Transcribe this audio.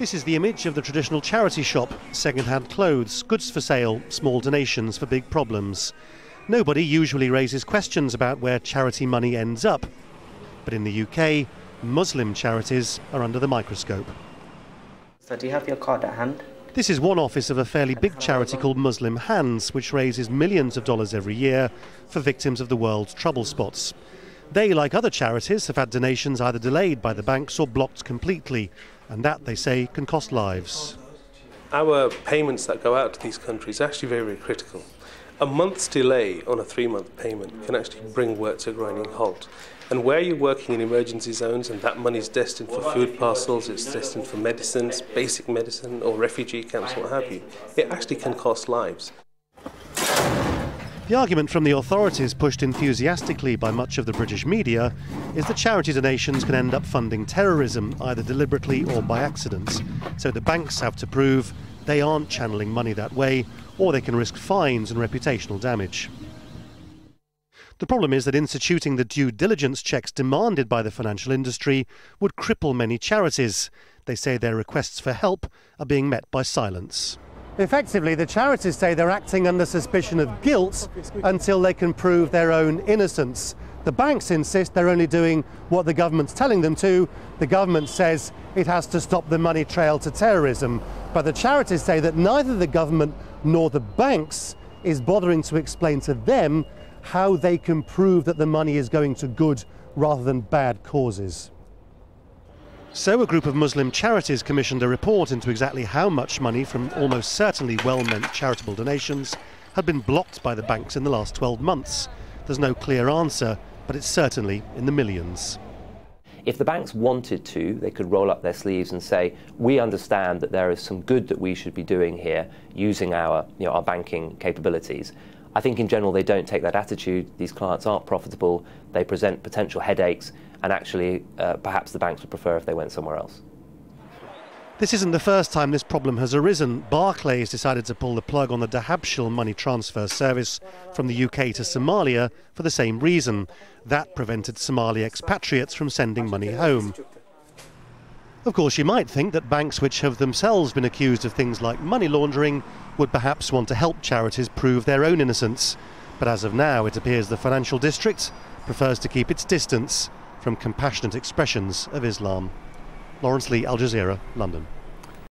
This is the image of the traditional charity shop. Second-hand clothes, goods for sale, small donations for big problems. Nobody usually raises questions about where charity money ends up. But in the UK, Muslim charities are under the microscope. So do you have your card at hand? This is one office of a fairly big charity called Muslim Hands, which raises millions of dollars every year for victims of the world's trouble spots. They, like other charities, have had donations either delayed by the banks or blocked completely, and that, they say, can cost lives. Our payments that go out to these countries are actually very, very critical. A month's delay on a 3-month payment can actually bring work to a grinding halt. And where you're working in emergency zones and that money is destined for food parcels, it's destined for medicines, basic medicine, or refugee camps, what have you, it actually can cost lives. The argument from the authorities, pushed enthusiastically by much of the British media, is that charity donations can end up funding terrorism, either deliberately or by accident. So the banks have to prove they aren't channeling money that way, or they can risk fines and reputational damage. The problem is that instituting the due diligence checks demanded by the financial industry would cripple many charities. They say their requests for help are being met by silence. Effectively, the charities say they're acting under suspicion of guilt until they can prove their own innocence. The banks insist they're only doing what the government's telling them to. The government says it has to stop the money trail to terrorism. But the charities say that neither the government nor the banks is bothering to explain to them how they can prove that the money is going to good rather than bad causes. So a group of Muslim charities commissioned a report into exactly how much money from almost certainly well-meant charitable donations had been blocked by the banks in the last 12 months. There's no clear answer, but it's certainly in the millions. If the banks wanted to, they could roll up their sleeves and say, we understand that there is some good that we should be doing here using our banking capabilities. I think in general they don't take that attitude. These clients aren't profitable, they present potential headaches, and actually perhaps the banks would prefer if they went somewhere else. This isn't the first time this problem has arisen. Barclays decided to pull the plug on the Dahabshil money transfer service from the UK to Somalia for the same reason. That prevented Somali expatriates from sending money home. Of course, you might think that banks which have themselves been accused of things like money laundering would perhaps want to help charities prove their own innocence. But as of now, it appears the financial district prefers to keep its distance from compassionate expressions of Islam. Lawrence Lee, Al Jazeera, London.